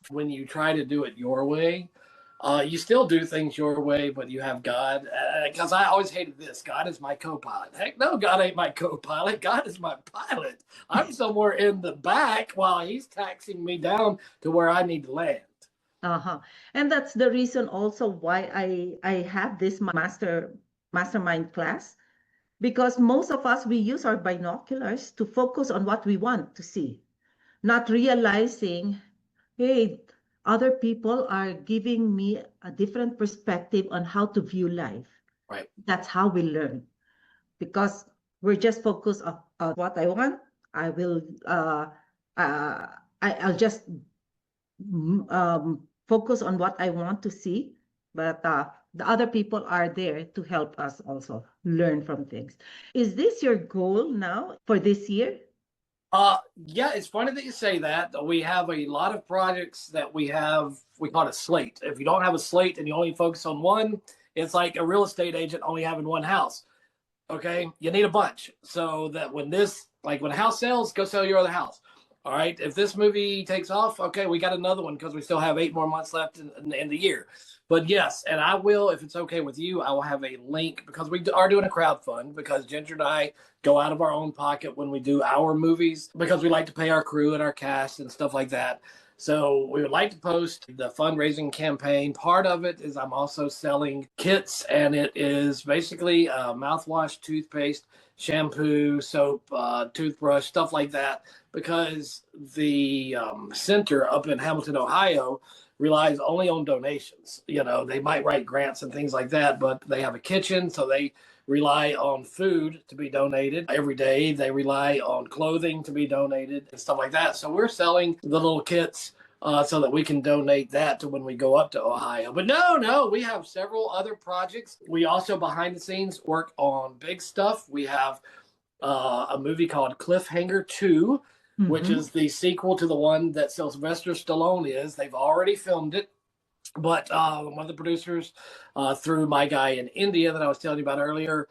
when you try to do it your way. You still do things your way, but you have God. Because I always hated this. God is my co-pilot. Heck no, God ain't my co-pilot. God is my pilot. I'm somewhere in the back while he's taxiing me down to where I need to land. And that's the reason also why I have this mastermind class. Because most of us, we use our binoculars to focus on what we want to see, not realizing, hey, Other people are giving me a different perspective on how to view life. Right. That's how we learn, because we're just focused on what I want. I will I'll just focus on what I want to see, but the other people are there to help us also learn from things. Is this your goal now for this year? Yeah, it's funny that you say that. We have a lot of projects that we call it a slate. If you don't have a slate and you only focus on one, it's like a real estate agent only having one house. Okay, you need a bunch so that when when a house sells, go sell your other house. All right, if this movie takes off, okay, we got another one because we still have 8 more months left in the year. But yes, and I will, if it's okay with you, I will have a link because we are doing a crowd fund because Ginger and I go out of our own pocket when we do our movies because we like to pay our crew and our cast and stuff like that. So we would like to post the fundraising campaign. Part of it is I'm also selling kits, and it is basically mouthwash, toothpaste, shampoo, soap, toothbrush, stuff like that, because the center up in Hamilton, Ohio, relies only on donations. You know, they might write grants and things like that, but they have a kitchen, so they rely on food to be donated every day. They rely on clothing to be donated and stuff like that. So we're selling the little kits so that we can donate that to when we go up to Ohio. But no, we have several other projects. We also behind the scenes work on big stuff. We have a movie called Cliffhanger 2, which is the sequel to the one that Sylvester Stallone is. They've already filmed it. But one of the producers, through my guy in India that I was telling you about earlier,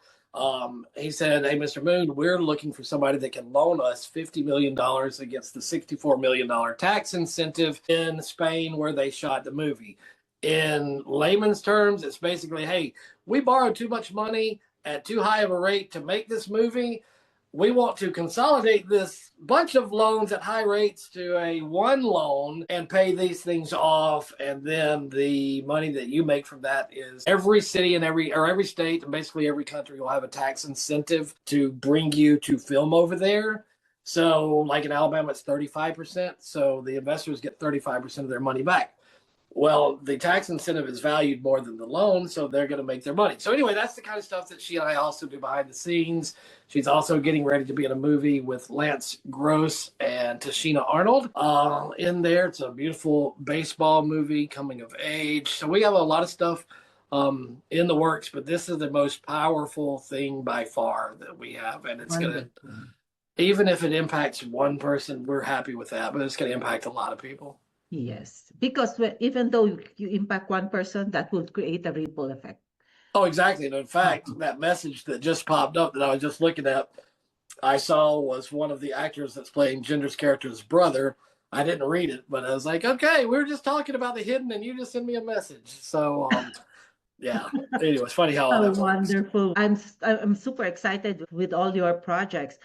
he said, "Hey, Mr. Moon, we're looking for somebody that can loan us $50 million against the $64 million tax incentive in Spain where they shot the movie." In layman's terms, it's basically, hey, we borrowed too much money at too high of a rate to make this movie. We want to consolidate this bunch of loans at high rates to a one loan and pay these things off. And then the money that you make from that is every city and every state and basically every country will have a tax incentive to bring you to film over there. So like in Alabama, it's 35%. So the investors get 35% of their money back. Well, the tax incentive is valued more than the loan, so they're going to make their money. So anyway, that's the kind of stuff that she and I also do behind the scenes. She's also getting ready to be in a movie with Lance Gross and Tashina Arnold in there. It's a beautiful baseball movie, coming of age. So we have a lot of stuff in the works, but this is the most powerful thing by far that we have. And it's going to, even if it impacts one person, we're happy with that, but it's going to impact a lot of people. Yes, because even though you impact one person, that will create a ripple effect. Oh, exactly. And in fact, that message that just popped up that I was just looking at, I saw was one of the actors that's playing Ginger's character's brother. I didn't read it, but I was like, okay, we were just talking about the hidden and you just sent me a message. So, yeah. Anyway, it's funny how all that works. Wonderful. I'm super excited with all your projects.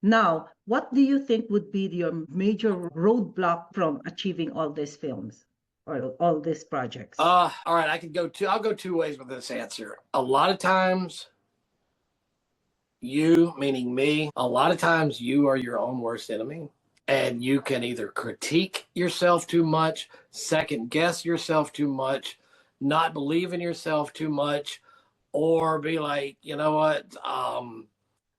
Now, what do you think would be your major roadblock from achieving all these films or all these projects? All right, I'll go two ways with this answer. A lot of times you, meaning me, a lot of times you are your own worst enemy. And you can either critique yourself too much, second guess yourself too much, not believe in yourself too much, or be like, you know what,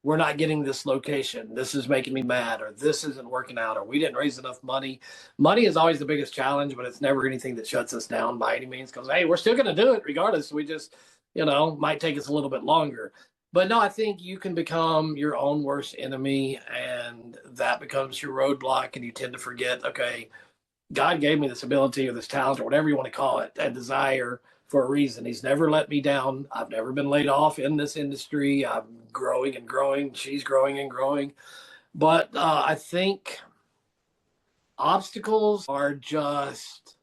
we're not getting this location. This is making me mad, or this isn't working out, or we didn't raise enough money. Money is always the biggest challenge, but it's never anything that shuts us down by any means, because, hey, we're still going to do it regardless. We just, might take us a little bit longer. But no, I think you can become your own worst enemy, and that becomes your roadblock, and you tend to forget, okay, God gave me this ability or this talent or whatever you want to call it, a desire for a reason. He's never let me down. I've never been laid off in this industry. I'm growing and growing. She's growing and growing. But I think obstacles are just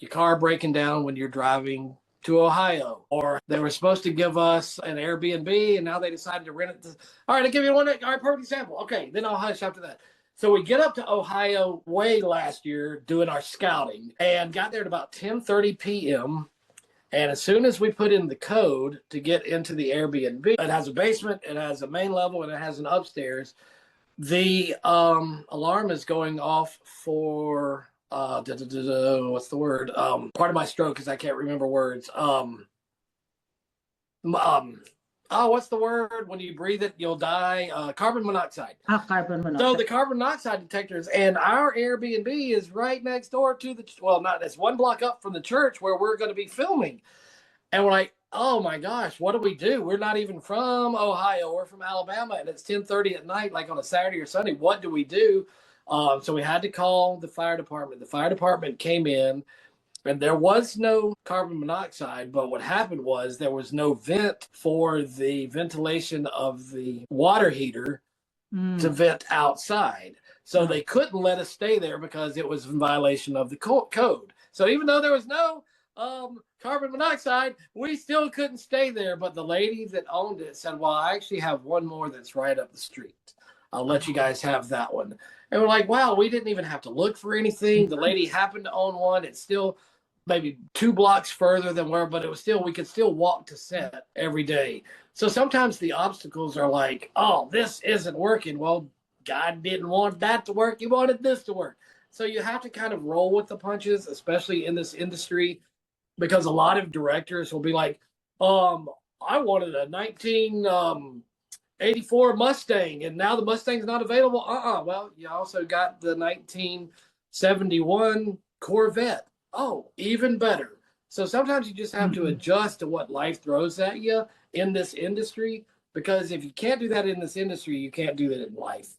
your car breaking down when you're driving to Ohio, or they were supposed to give us an Airbnb and now they decided to rent it. All right, I'll give you one. All right, perfect example. Okay, then I'll hush after that. So we get up to Ohio way last year doing our scouting and got there at about 10:30 p.m. And as soon as we put in the code to get into the Airbnb, it has a basement, it has a main level, and it has an upstairs. The alarm is going off for what's the word? Part of my stroke is I can't remember words. Um, oh, what's the word? When you breathe it, you'll die. Carbon monoxide. Carbon So monoxide. the carbon monoxide detectors, and our Airbnb is right next door to the, well, not, it's one block up from the church where we're going to be filming. And we're like, oh my gosh, what do we do? We're not even from Ohio. We're from Alabama, and it's 10:30 at night, like on a Saturday or Sunday. What do we do? So we had to call the fire department. The fire department came in, and there was no carbon monoxide, but what happened was there was no vent for the ventilation of the water heater to vent outside. So they couldn't let us stay there because it was in violation of the code. So even though there was no carbon monoxide, we still couldn't stay there. But the lady that owned it said, well, I actually have one more that's right up the street. I'll let you guys have that one. And we're like, wow, we didn't even have to look for anything. The lady happened to own one. It's still maybe 2 blocks further than where, but it was still, we could still walk to set every day. So sometimes the obstacles are like, oh, this isn't working. Well, God didn't want that to work. He wanted this to work. So you have to kind of roll with the punches, especially in this industry, because a lot of directors will be like, I wanted a 1984 Mustang, and now the Mustang's not available. Well, you also got the 1971 Corvette. Oh, even better. So sometimes you just have to adjust to what life throws at you in this industry, because if you can't do that in this industry, you can't do that in life.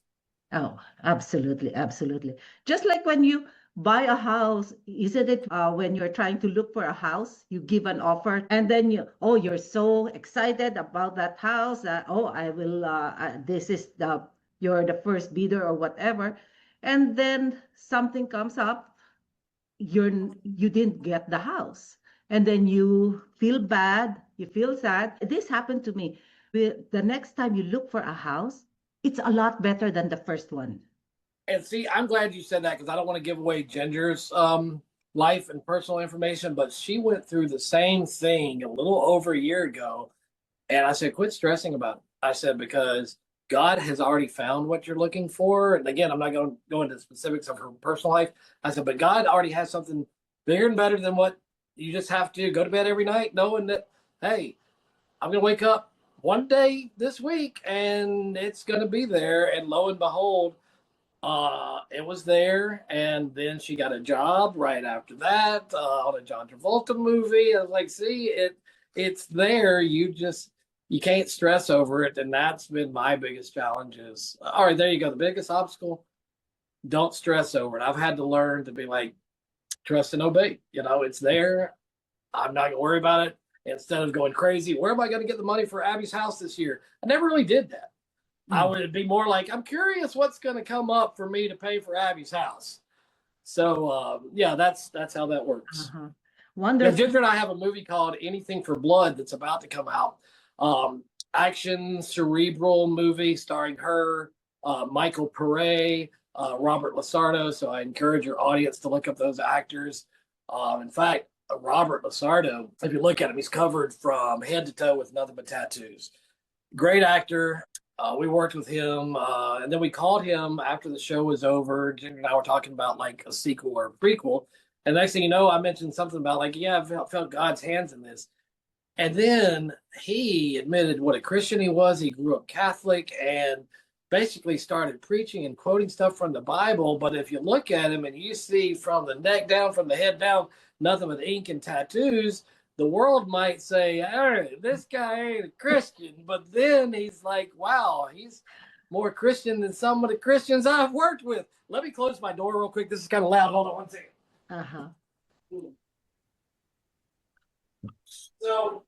Oh, absolutely, absolutely. Just like when you buy a house, isn't it when you're trying to look for a house, you give an offer and then you're so excited about that house that, I will, this is you're the first bidder or whatever. And then something comes up, you didn't get the house. And then you feel bad, you feel sad. This happened to me. The next time you look for a house, it's a lot better than the first one. And see, I'm glad you said that, because I don't want to give away Ginger's life and personal information, but she went through the same thing a little over a year ago. And I said, quit stressing about it. I said, because God has already found what you're looking for. And again, I'm not going to go into specifics of her personal life. I said, but God already has something bigger and better than what you just have to go to bed every night knowing that, hey, I'm going to wake up one day this week and it's going to be there. And lo and behold, it was there. And then she got a job right after that on a John Travolta movie. I was like, see, it's there. You can't stress over it. And that's been my biggest challenge is, all right, there you go. The biggest obstacle, don't stress over it. I've had to learn to be like, trust and obey. It's there. I'm not going to worry about it. Instead of going crazy, where am I going to get the money for Abby's house this year? I never really did that. I would be more like, I'm curious what's going to come up for me to pay for Abby's house. So, yeah, that's how that works. Wonderful. Ginger and I have a movie called Anything for Blood that's about to come out. Action, cerebral movie starring her, Michael Pere, Robert Lasardo. So I encourage your audience to look up those actors. In fact, Robert Lasardo, if you look at him, he's covered from head to toe with nothing but tattoos. Great actor. We worked with him, and then we called him after the show was over. Ginger and I were talking about like a sequel or a prequel. And next thing you know, I mentioned something about like, yeah, I felt God's hands in this. And then he admitted what a Christian he was. He grew up Catholic and basically started preaching and quoting stuff from the Bible. But if you look at him and you see from the neck down, from the head down, nothing but ink and tattoos, the world might say, hey, this guy ain't a Christian. But then he's like, wow, he's more Christian than some of the Christians I've worked with. Let me close my door real quick. This is kind of loud. Hold on one second. So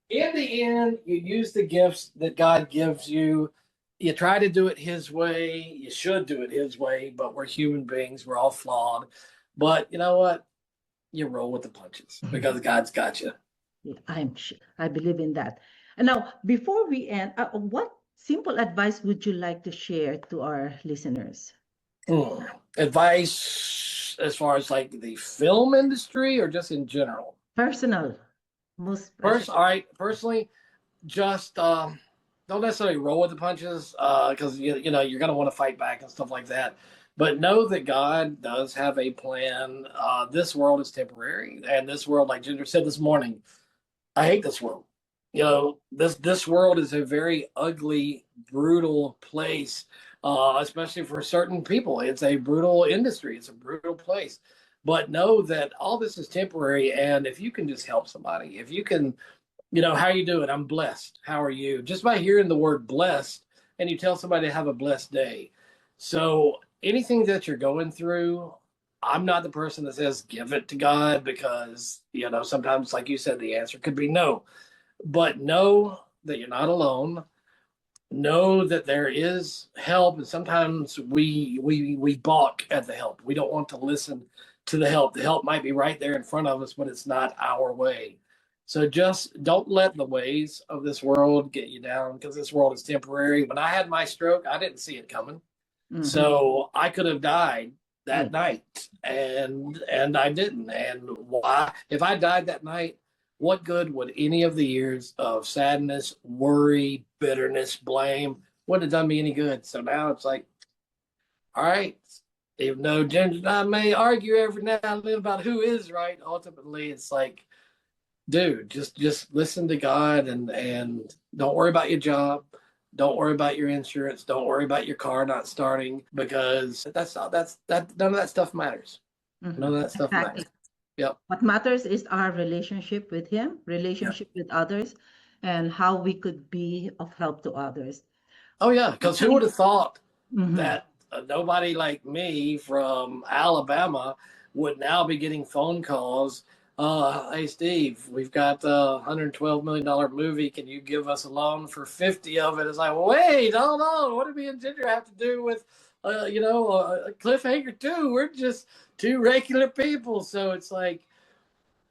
in the end, you use the gifts that God gives you. You try to do it his way. You should do it his way, but we're human beings. We're all flawed. But you know what? You roll with the punches because God's got you. I believe in that. And now, before we end, what simple advice would you like to share to our listeners? Advice as far as like the film industry or just in general? Personal. All right. Personally, just don't necessarily roll with the punches because you're going to want to fight back and stuff like that. But know that God does have a plan. This world is temporary, and this world, like Ginger said this morning, I hate this world. This world is a very ugly, brutal place, especially for certain people. It's a brutal industry. It's a brutal place. But know that all this is temporary, and if you can just help somebody, if you can, how you doing? I'm blessed. How are you? Just by hearing the word blessed, and you tell somebody to have a blessed day. So anything that you're going through, I'm not the person that says give it to God because, sometimes, like you said, the answer could be no. But know that you're not alone. Know that there is help, and sometimes we balk at the help. We don't want to listen to the help. The help might be right there in front of us, but it's not our way. So just don't let the ways of this world get you down, because this world is temporary. When I had my stroke, I didn't see it coming. Mhm. So I could have died that Yes. night, and I didn't. And why? If I died that night, what good would any of the years of sadness, worry, bitterness, blame wouldn't have done me any good? So now it's like, all right, even though Ginger and I may argue every now and then about who is right, ultimately it's like, dude, just listen to God, and don't worry about your job. Don't worry about your insurance. Don't worry about your car not starting, because none of that stuff matters. None of that stuff Exactly. matters. Yep. What matters is our relationship with Him, Yeah. relationship with others, and how we could be of help to others. Oh yeah, because who would Actually, have thought mhm. that nobody like me from Alabama would now be getting phone calls. Hey Steve, we've got a $112 million movie. Can you give us a loan for 50 of it? It's like, wait, hold on. What do me and Ginger have to do with, a cliffhanger too? We're just two regular people. So it's like,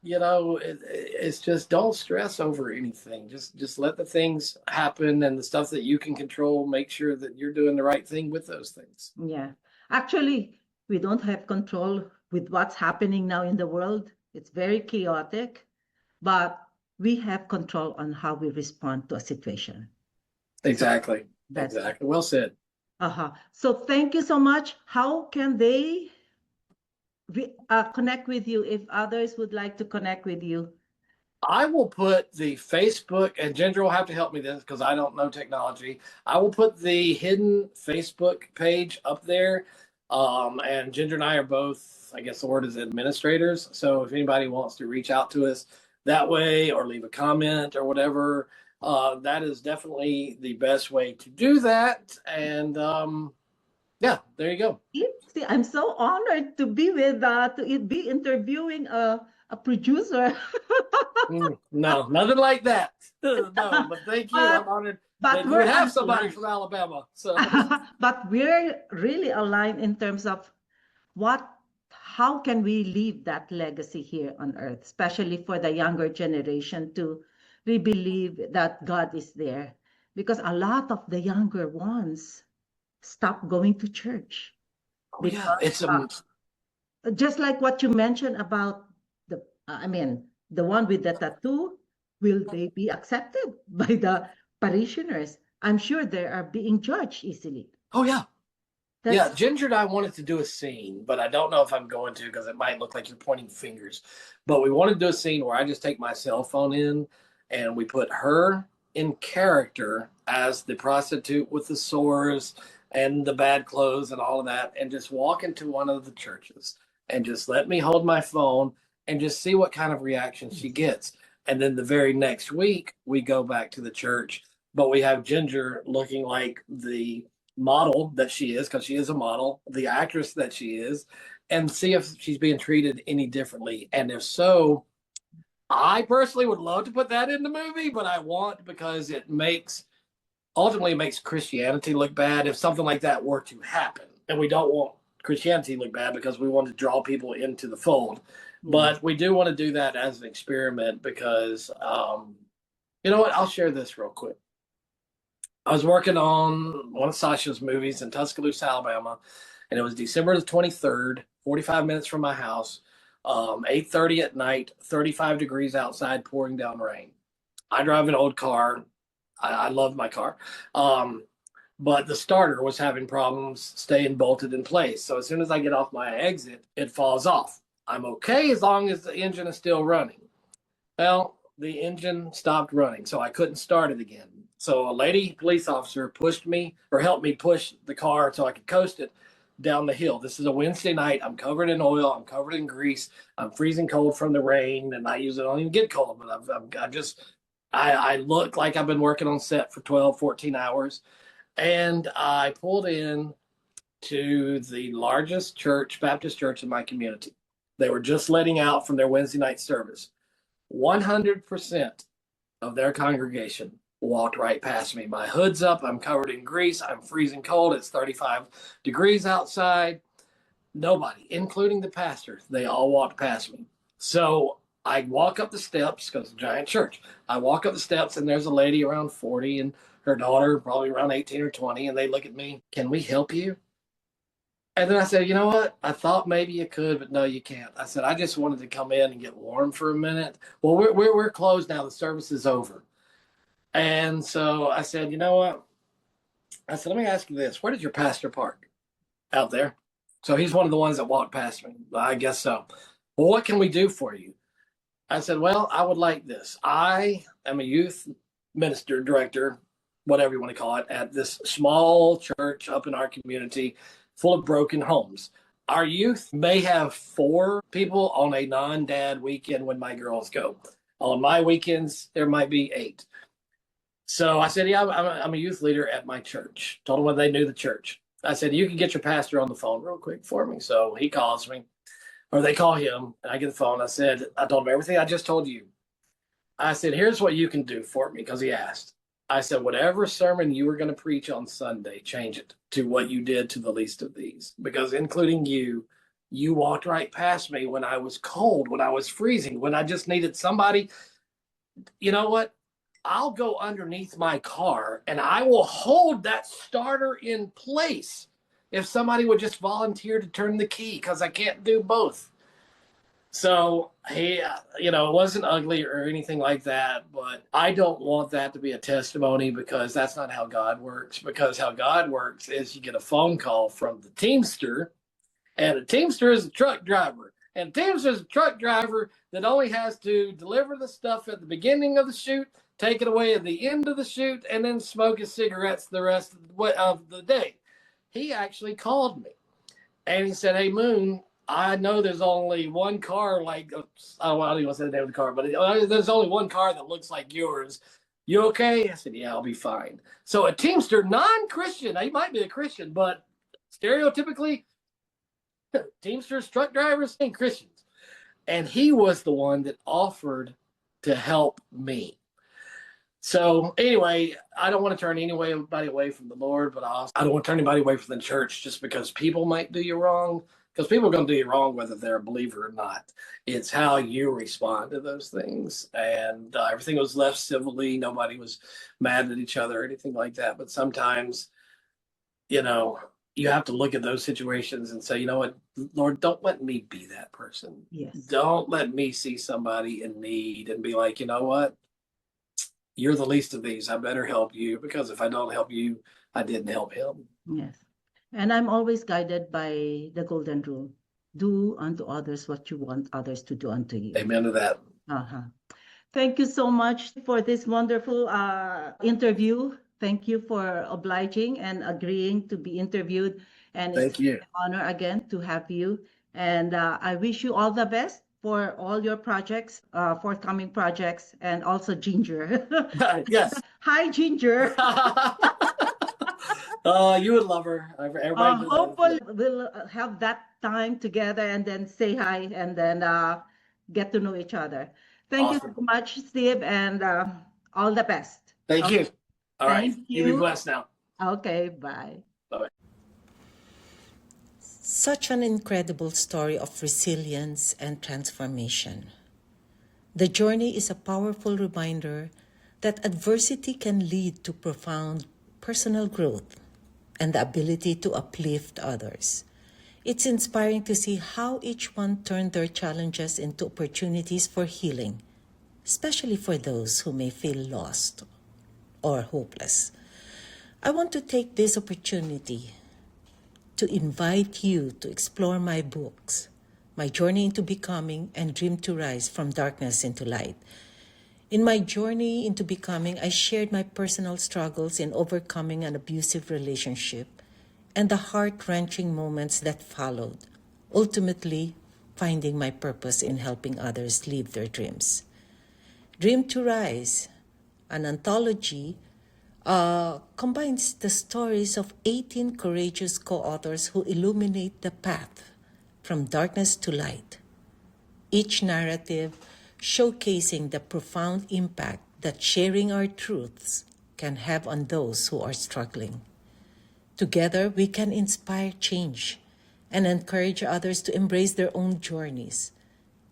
it's just, don't stress over anything. Just let the things happen, and the stuff that you can control, make sure that you're doing the right thing with those things. Yeah. Actually, we don't have control with what's happening now in the world. It's very chaotic, but we have control on how we respond to a situation. So Exactly. that's Exactly. Well said. So thank you so much. How can they connect with you if others would like to connect with you? I will put the Facebook, and Ginger will have to help me this because I don't know technology. I will put the hidden Facebook page up there. And Ginger and I are both, I guess the word is administrators. So if anybody wants to reach out to us that way or leave a comment or whatever, that is definitely the best way to do that. And yeah, there you go. See, I'm so honored to be with to be interviewing a producer. No, nothing like that. No, but thank you. but I'm honored but that you would we're have somebody aligned. from Alabama. So But we're really aligned in terms of what how can we leave that legacy here on earth, especially for the younger generation to really believe that God is there. Because a lot of the younger ones stop going to church oh yeah, because it's just like what you mentioned about the I mean the one with the tattoo, will they be accepted by the parishioners? I'm sure they are being judged easily. oh yeah. Yeah, That's Ginger and I wanted to do a scene, but I don't know if I'm going to because it might look like you're pointing fingers. But we want to do a scene where I just take my cell phone in and we put her in character as the prostitute with the sores and the bad clothes and all of that, and just walk into one of the churches and just let me hold my phone and just see what kind of reaction she gets. And then the very next week, we go back to the church, but we have Ginger looking like the model that she is, because she is a model, the actress that she is, and see if she's being treated any differently. And if so, I personally would love to put that in the movie, but I want, because it makes ultimately makes Christianity look bad if something like that were to happen. And we don't want Christianity to look bad because we want to draw people into the fold. yes. But we do want to do that as an experiment because, you know what? I'll share this real quick. I was working on one of Sasha's movies in Tuscaloosa, Alabama, and it was December the 23rd, 45 minutes from my house, 8:30 at night, 35 degrees outside, pouring down rain. I drive an old car. I love my car. Um, but the starter was having problems staying bolted in place. So as soon as I get off my exit, it falls off. I'm okay as long as the engine is still running. Well, the engine stopped running, so I couldn't start it again. So a lady police officer pushed me or helped me push the car so I could coast it down the hill. This is a Wednesday night. I'm covered in oil. I'm covered in grease. I'm freezing cold from the rain, and I usually don't even get cold, but I look like I've been working on set for 12, 14 hours. And I pulled in to the largest church, Baptist church in my community. They were just letting out from their Wednesday night service. 100% of their congregation walked right past me. My hood's up. I'm covered in grease. I'm freezing cold. It's 35 degrees outside. Nobody, including the pastor, they all walked past me. So I walk up the steps because it's a giant church. I walk up the steps and there's a lady around 40 and her daughter probably around 18 or 20. And they look at me, can we help you? And then I said, you know what? I thought maybe you could, but no, you can't. I said, I just wanted to come in and get warm for a minute. Well, we're closed now. The service is over. And so I said, you know what? I said, let me ask you this. Where did your pastor park? Out there. So he's one of the ones that walked past me. I guess so. Well, what can we do for you? I said, well, I would like this. I am a youth minister, director, whatever you want to call it, at this small church up in our community full of broken homes. Our youth may have 4 people on a non-dad weekend when my girls go. On my weekends, there might be 8. So I said, yeah, I'm a youth leader at my church. Told them when they knew the church. I said, you can get your pastor on the phone real quick for me. So he calls me, or they call him, and I get the phone. I told him everything I just told you. I said, here's what you can do for me, because he asked. I said, whatever sermon you were going to preach on Sunday, change it to what you did to the least of these. Because including you walked right past me when I was cold, when I was freezing, when I just needed somebody. You know what? I'll go underneath my car and I will hold that starter in place if somebody would just volunteer to turn the key, because I can't do both. So he, it wasn't ugly or anything like that, but I don't want that to be a testimony, because that's not how God works. Because how God works is you get a phone call from the Teamster, and a Teamster is a truck driver. And Teamster is a truck driver that only has to deliver the stuff at the beginning of the shoot, take it away at the end of the shoot, and then smoke his cigarettes the rest of the day. He actually called me, and he said, hey, Moon, I know there's only one car I don't even want to say the name of the car, but there's only one car that looks like yours. You okay? I said, yeah, I'll be fine. So a Teamster, non-Christian, he might be a Christian, but stereotypically, Teamsters, truck drivers, ain't Christians. And he was the one that offered to help me. So anyway, I don't want to turn anybody away from the Lord, but I don't want to turn anybody away from the church just because people might do you wrong. Because people are going to do you wrong whether they're a believer or not. It's how you respond to those things. And everything was left civilly. Nobody was mad at each other or anything like that. But sometimes, you have to look at those situations and say, you know what, Lord, don't let me be that person. Yes. Don't let me see somebody in need and be like, you know what, you're the least of these. I better help you, because if I don't help you, I didn't help him. Yes. And I'm always guided by the golden rule. Do unto others what you want others to do unto you. Amen to that. Uh-huh. Thank you so much for this wonderful interview. Thank you for obliging and agreeing to be interviewed. And Thank you. An honor again to have you. And I wish you all the best for all your projects, forthcoming projects, and also Ginger. Yes. Hi, Ginger. You would love her. Everybody Hopefully we'll have that time together and then say hi and then get to know each other. Thank you so much, Steve, and all the best. Thank you. All right. Thank You be you. blessed now. Okay, bye. Bye-bye. Such an incredible story of resilience and transformation. The journey is a powerful reminder that adversity can lead to profound personal growth and the ability to uplift others. It's inspiring to see how each one turned their challenges into opportunities for healing, especially for those who may feel lost or hopeless. I want to take this opportunity to invite you to explore my books, My Journey into Becoming and Dream to Rise from Darkness into Light. In my journey into becoming, I shared my personal struggles in overcoming an abusive relationship and the heart-wrenching moments that followed, ultimately finding my purpose in helping others live their dreams. Dream to Rise, an anthology, combines the stories of 18 courageous co-authors who illuminate the path from darkness to light. Each narrative showcasing the profound impact that sharing our truths can have on those who are struggling. Together, we can inspire change and encourage others to embrace their own journeys.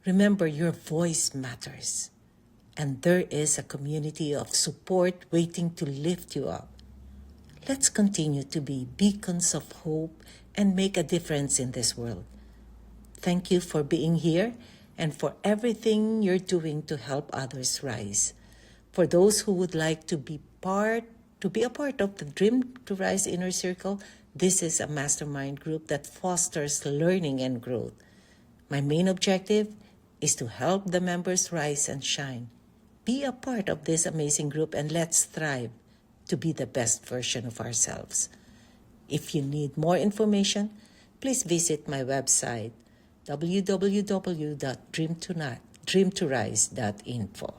Remember, your voice matters, and there is a community of support waiting to lift you up. Let's continue to be beacons of hope and make a difference in this world. Thank you for being here and for everything you're doing to help others rise. For those who would like to be a part of the Dream to Rise Inner Circle, this is a mastermind group that fosters learning and growth. My main objective is to help the members rise and shine. Be a part of this amazing group and let's thrive to be the best version of ourselves. If you need more information, please visit my website, www.dreamtorise.info.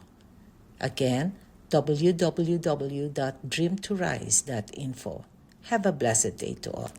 Again, www.dreamtorise.info. Have a blessed day to all.